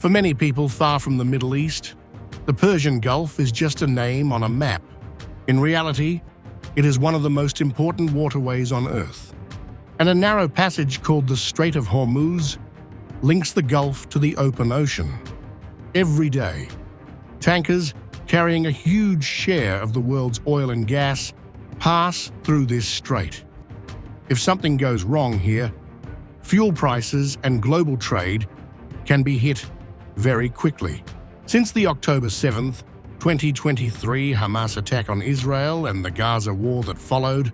For many people far from the Middle East, the Persian Gulf is just a name on a map. In reality, it is one of the most important waterways on Earth. And a narrow passage called the Strait of Hormuz links the Gulf to the open ocean. Every day, tankers carrying a huge share of the world's oil and gas pass through this strait. If something goes wrong here, fuel prices and global trade can be hit very quickly. Since the October 7th, 2023 Hamas attack on Israel and the Gaza war that followed,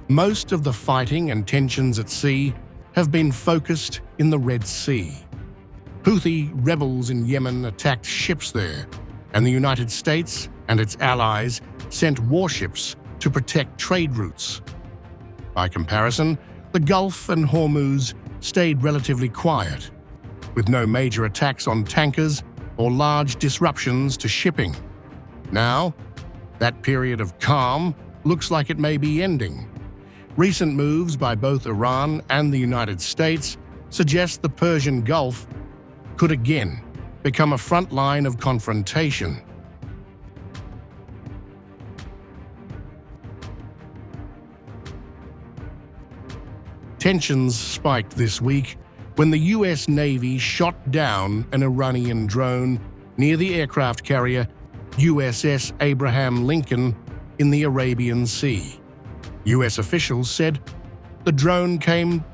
most of the fighting and tensions at sea have been focused in the Red Sea. Houthi rebels in Yemen attacked ships there, and the United States and its allies sent warships to protect trade routes. By comparison, the Gulf and Hormuz stayed relatively quiet, with no major attacks on tankers or large disruptions to shipping. Now, that period of calm looks like it may be ending. Recent moves by both Iran and the United States suggest the Persian Gulf could again become a front line of confrontation. Tensions spiked this week when the U.S. Navy shot down an Iranian drone near the aircraft carrier USS Abraham Lincoln in the Arabian Sea. U.S. officials said the drone came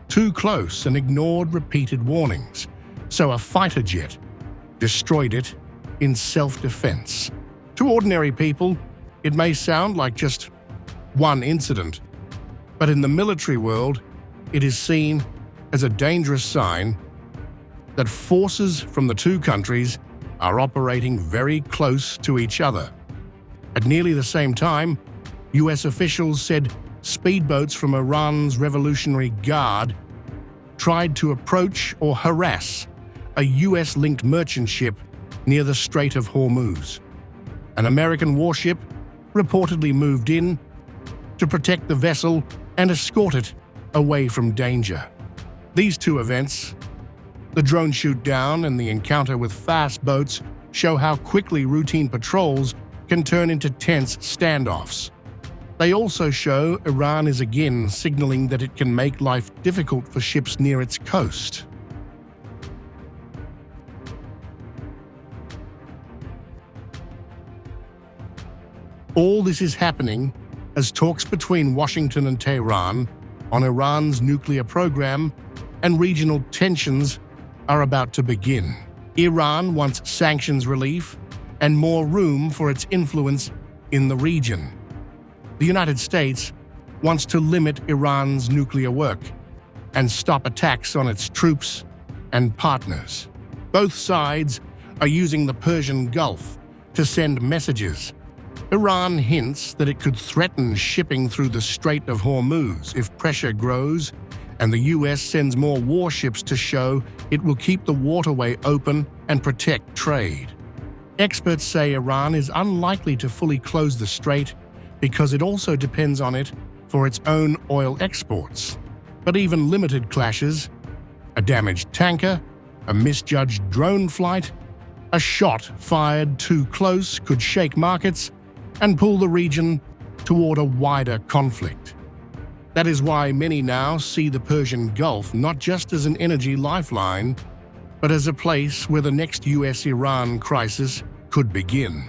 too close and ignored repeated warnings, so a fighter jet destroyed it in self-defense. To ordinary people, it may sound like just one incident, but in the military world, it is seen as a dangerous sign that forces from the two countries are operating very close to each other. At nearly the same time, U.S. officials said speedboats from Iran's Revolutionary Guard tried to approach or harass a U.S.-linked merchant ship near the Strait of Hormuz. An American warship reportedly moved in to protect the vessel and escort it away from danger. These two events, the drone shoot-down and the encounter with fast boats, show how quickly routine patrols can turn into tense standoffs. They also show Iran is again signaling that it can make life difficult for ships near its coast. All this is happening as talks between Washington and Tehran on Iran's nuclear program and regional tensions are about to begin. Iran wants sanctions relief and more room for its influence in the region. The United States wants to limit Iran's nuclear work and stop attacks on its troops and partners. Both sides are using the Persian Gulf to send messages. Iran hints that it could threaten shipping through the Strait of Hormuz if pressure grows, and the U.S. sends more warships to show it will keep the waterway open and protect trade. Experts say Iran is unlikely to fully close the strait because it also depends on it for its own oil exports. But even limited clashes, a damaged tanker, a misjudged drone flight, a shot fired too close could shake markets and pull the region toward a wider conflict. That is why many now see the Persian Gulf not just as an energy lifeline, but as a place where the next US-Iran crisis could begin.